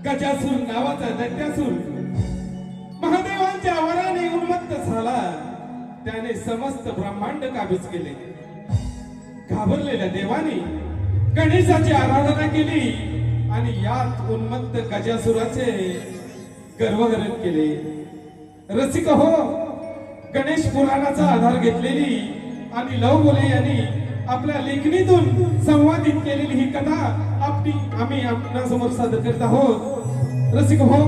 गजासूर नावाचा दैत्यासूर महादेवांच्या वराने उन्मत्त झाला। त्याने समस्त ब्रह्मांड काबीज केले। घाबरलेल्या देवाने गणेशाची आराधना केली आणि यात उन्मत्त गजासुराचे गर्वहरण केले। रसिक हो, गणेश पुराणाचा आधार घेतलेली आणि लव बोले यांनी आपल्या लेखणीतून संवादित केलेली ही कथा आम्ही आपणासमोर सादर करीत आहोत। रसिक हो,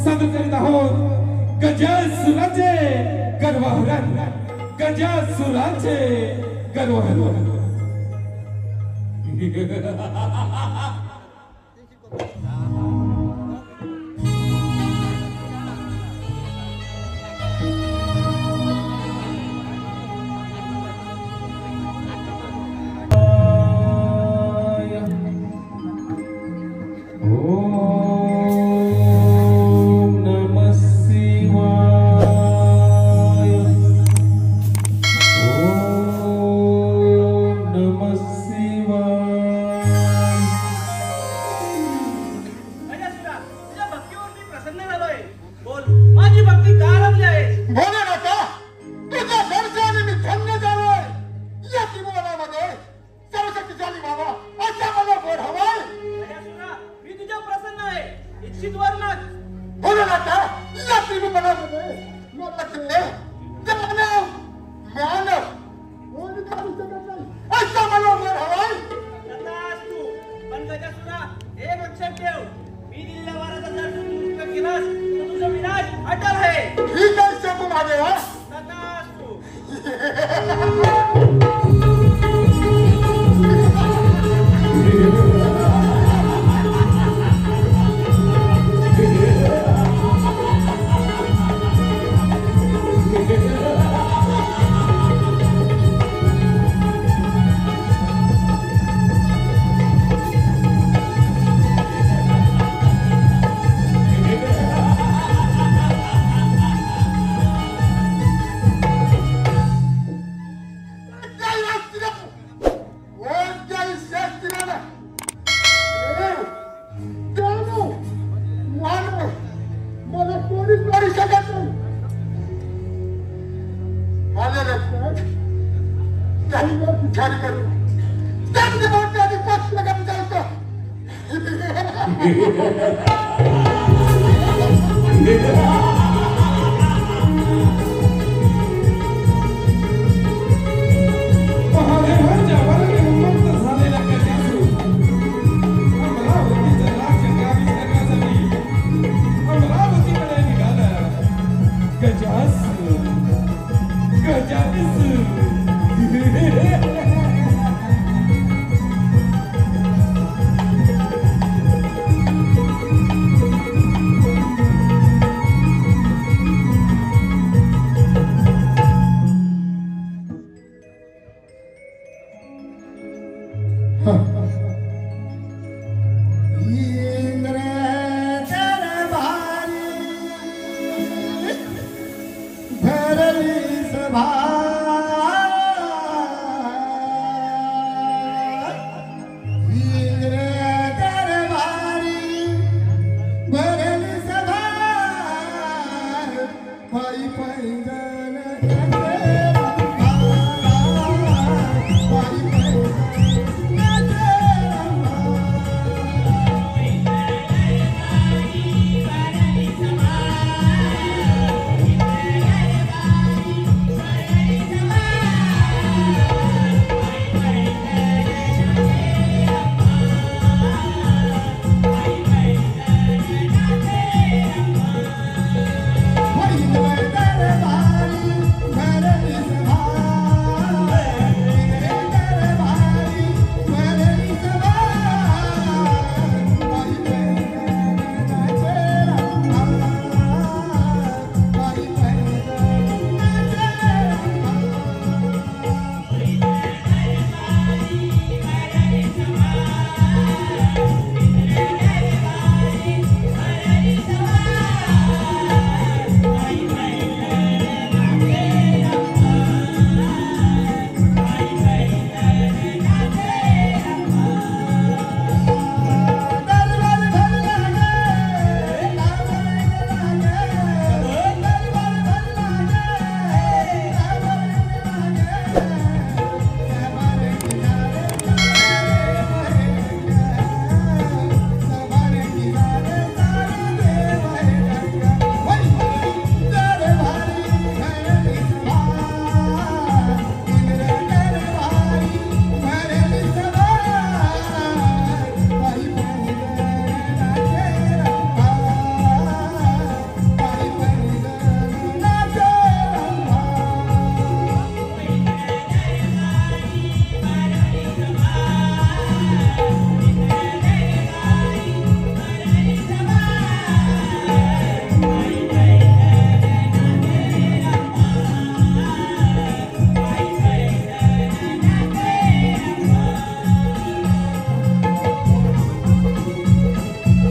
सादर करीत आहोत गजासुराचे गर्वहरण, गजासुराचे गर्वहरण।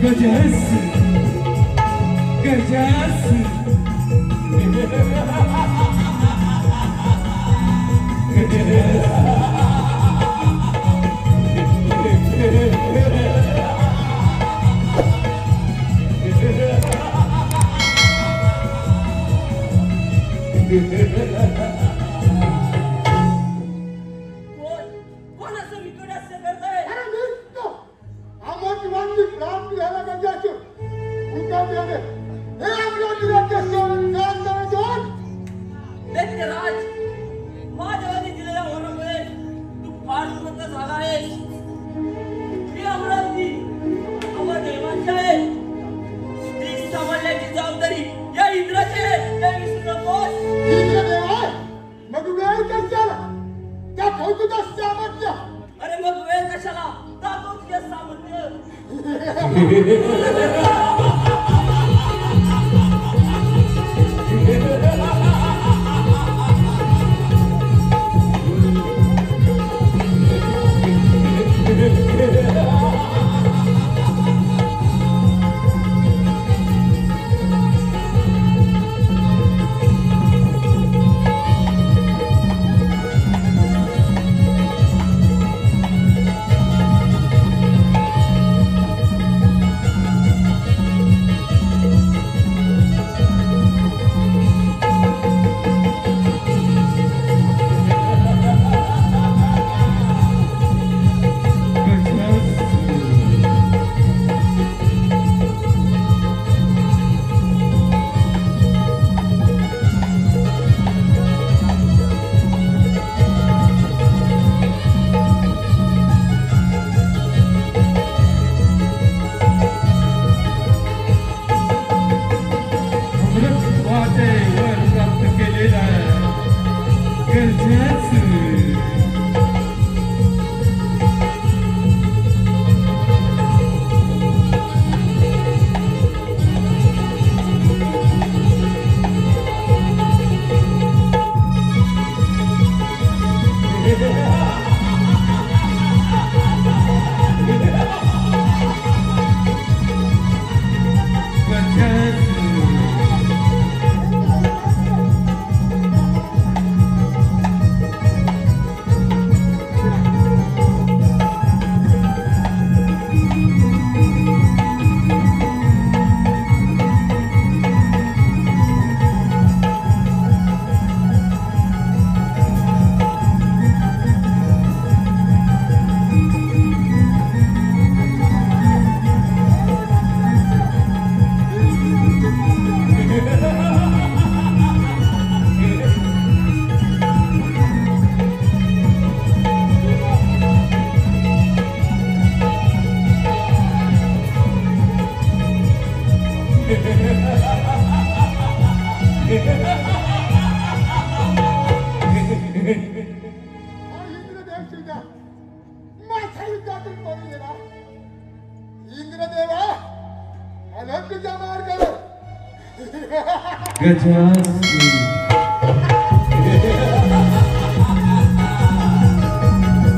गजासूर गजासूर कोण असं विकटास्य करताय? अरे मीच आमची वांगी प्राण घ्यायला गंजाची उलटा दिले हे आपल्या दिलाचे सोडून जाण जाण दैत्यराज, महादेवाने दिलेल्या वरामुळे तू फार श्रीमंत झाला आहेस. ही अमरावती अमर देवांची आहे. ती सांभाळण्याची जबाबदारी या इंद्राची आहे. हे विसरू नकोस. इंद्र देवा मग वेळ कशाला त्या कौतुका सामर्थ्य अरे मग वेळ कशाला? दाखव तुझ्या सामर्थ्य.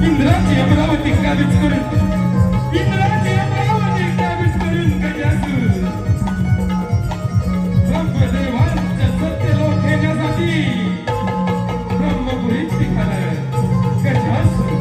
इंद्राची अमरावती काबीज करून इंद्राची अमरावती काबीज करून गजासूर ब्रह्मदेवांच्या सत्यलोक येण्यासाठी ब्रह्मपुरीत निघाला गजासूर.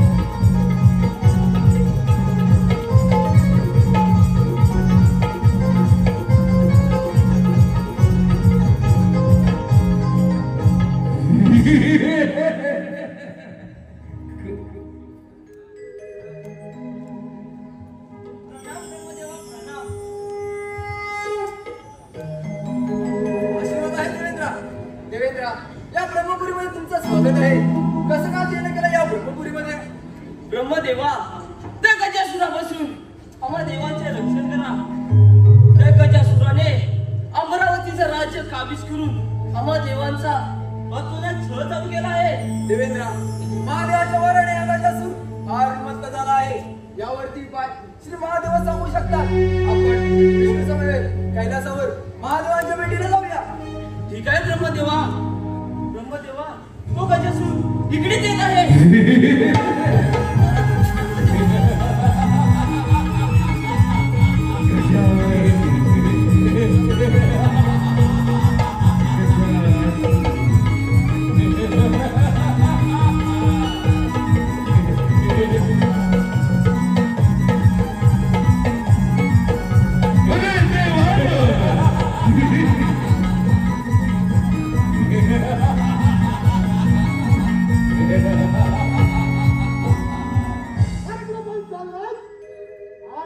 ब्रह्मदेवा, त्या गजासुरापासून आम्हा देवांचे रक्षण करा. त्या गजासुराने अमरावतीचं राज्य काबीज करून आम्हा देवांचा छळ चालू केला आहे. देवेंद्र, महादेवाच्या वराने हा गजासूर फार श्रीमंत झाला आहे. यावरती पाय श्री महादेव सांगू शकतात. आपण विष्णू समवेत कैलासावर महादेवांच्या भेटीला जाऊया. ठीक आहे ब्रह्मदेवा. ब्रह्मदेवा, तो गजासूर इकडेच येत आहे.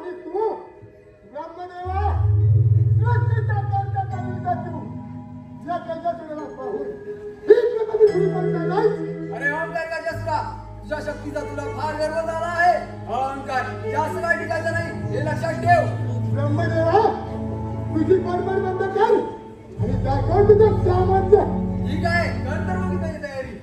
आणि तू ब्रह्मदेवा सृष्टीच्या करता कविता तू या गजासुराला पाहून ही प्रगती सुरू करता नाही. अरे ओंकार गजासुरा, तुझ्या शक्तीचा तुला फार गर्व झाला आहे. अहंकार जास्त काय टिकायचं नाही हे लक्षात ठेव. ब्रह्मदेवा तुझी बडबड बंद कर आणि दाखव तुझं सामर्थ्य. ठीक आहे, कर तर मग त्याची तयारी.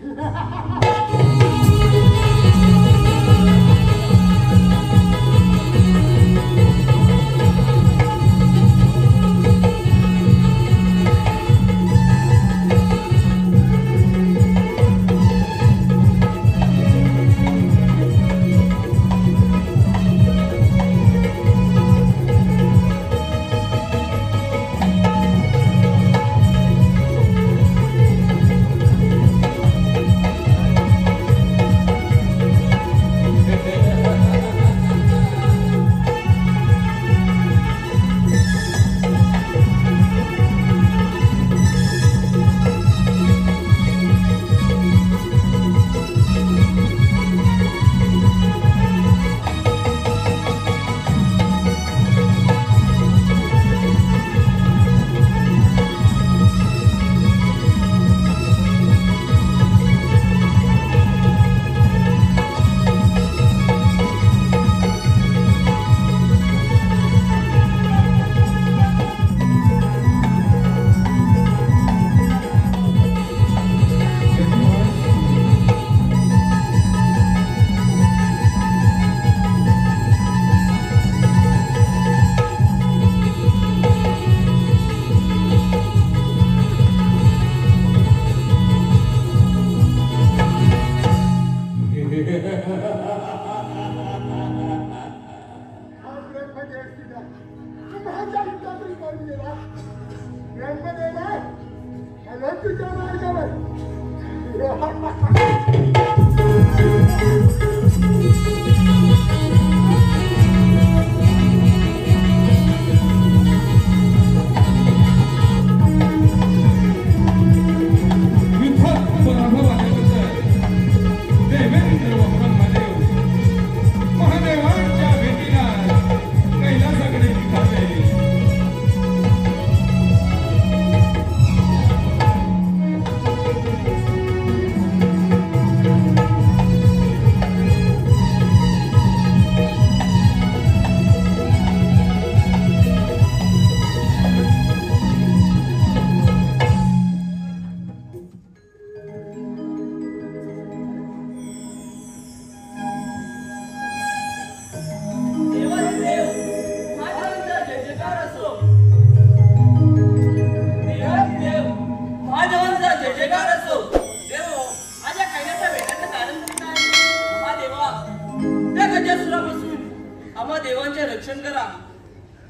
रक्षण करा.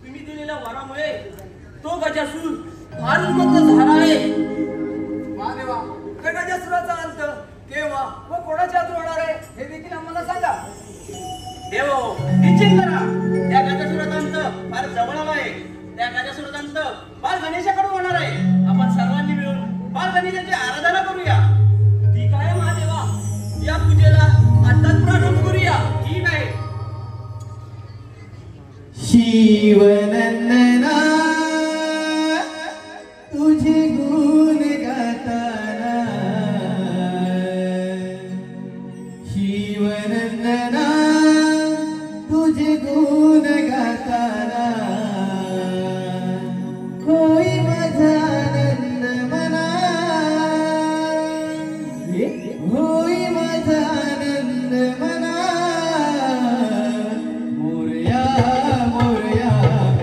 तुम्ही दिलेल्या वरामुळे तो गजासूर फार उन्मत्त झाला आहे. महादेवा, त्या गजासुराचा अंत केव्हा व कोणाच्या हातून होणार आहे हे देखील आम्हाला सांगा. देव निश्चित करा, त्या गजासुराचा अंत फार जवळ आला आहे. त्या गजासुराचा अंत बाल गणेशाकडून होणार आहे. आपण सर्वांनी मिळून बाल गणेशाची आराधना करूया. ठीक आहे महादेवा, या पूजेला आताच प्रारंभ करूया. ठीक आहे. शिवनंदना तुझे गुण गाताना, शिवनंदना तुझे गुण गाताना, होई माझा आनंद मना, होई माझा आनंद मना. मोरया मोरया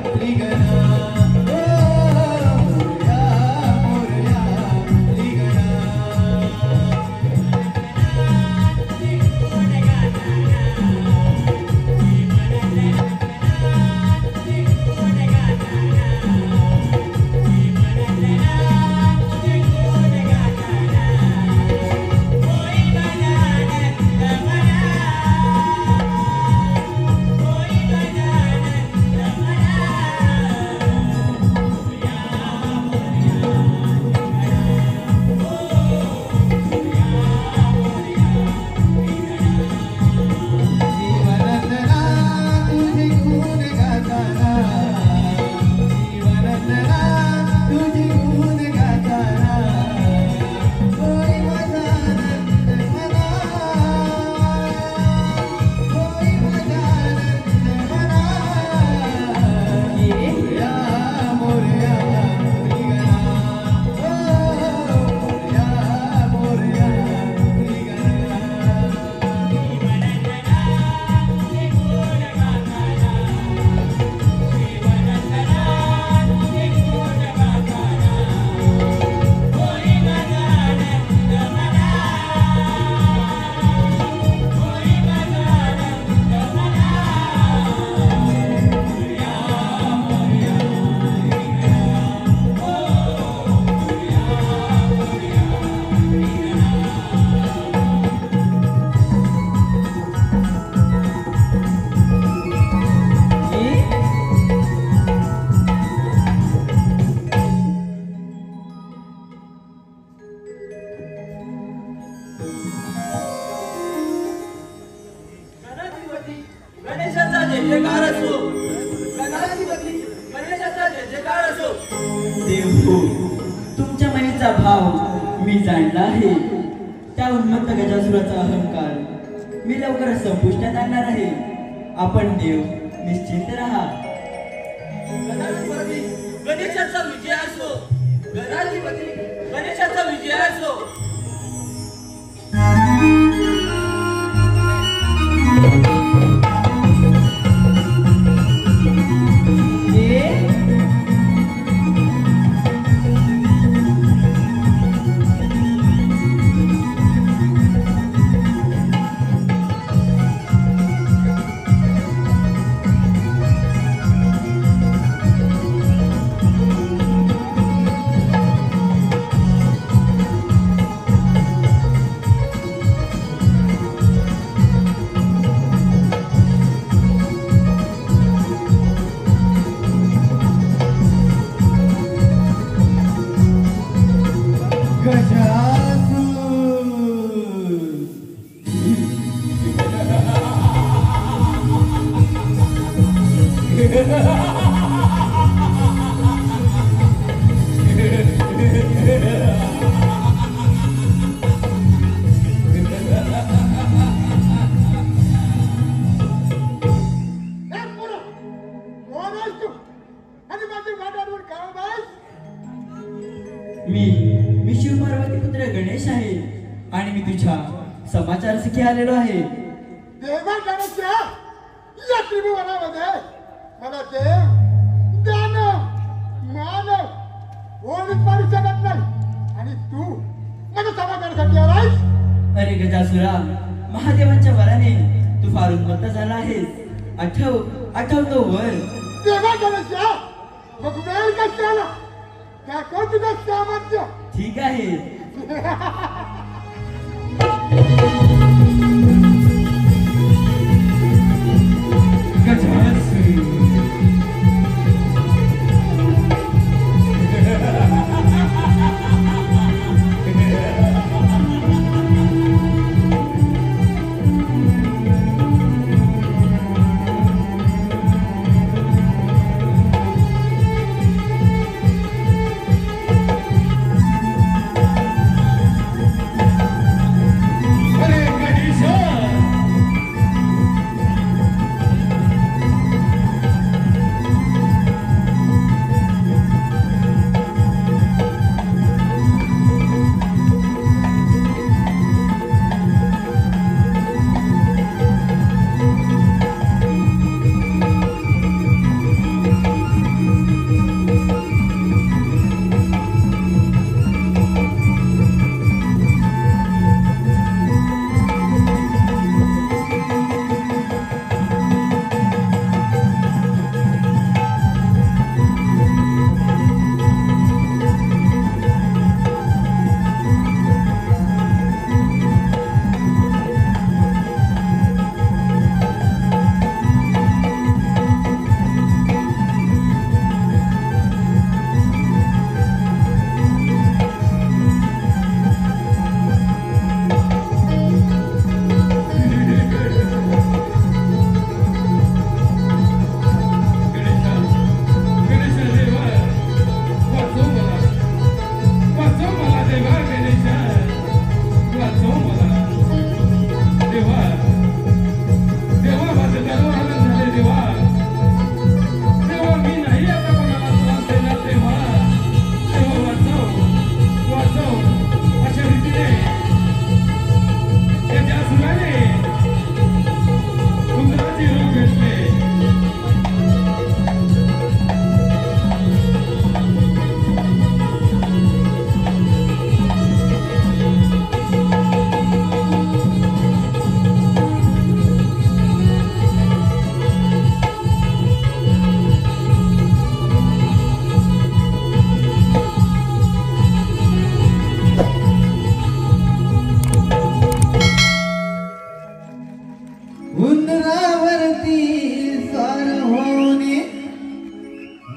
त्रिगणा मी जाणला आहे त्या उन्मत्त गजासुराचा अहंकार मी लवकरच संपुष्टात आणणार आहे. आपण देव निश्चिंत राहा. गणेशाचा विजय असो. गणाधिपती गणेशाचा विजय असो. मी शिवपार्वती पुत्र गणेश आहे आणि मी तुझ्या समाचारासाठी आलेलो आहे. देवा गणेशा या त्रिभुवनामध्ये मला देव दानव मानव ओळख पाडू शकत नाही आणि तू मला समाधानासाठी आलायस. अरे गजासुरा, महादेवांच्या वराने तू फार उन्मत्त झाला आहेस. आठव तो वर. देवा गणेशा मग वेळ कशाला दाखव तुझं सामर्थ्य. ठीक आहे.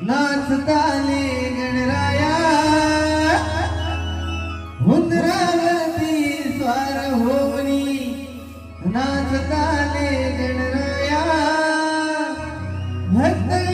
नाचताले गणराया हुंदरावरती स्वार होनी नाचताले गणराया भक्त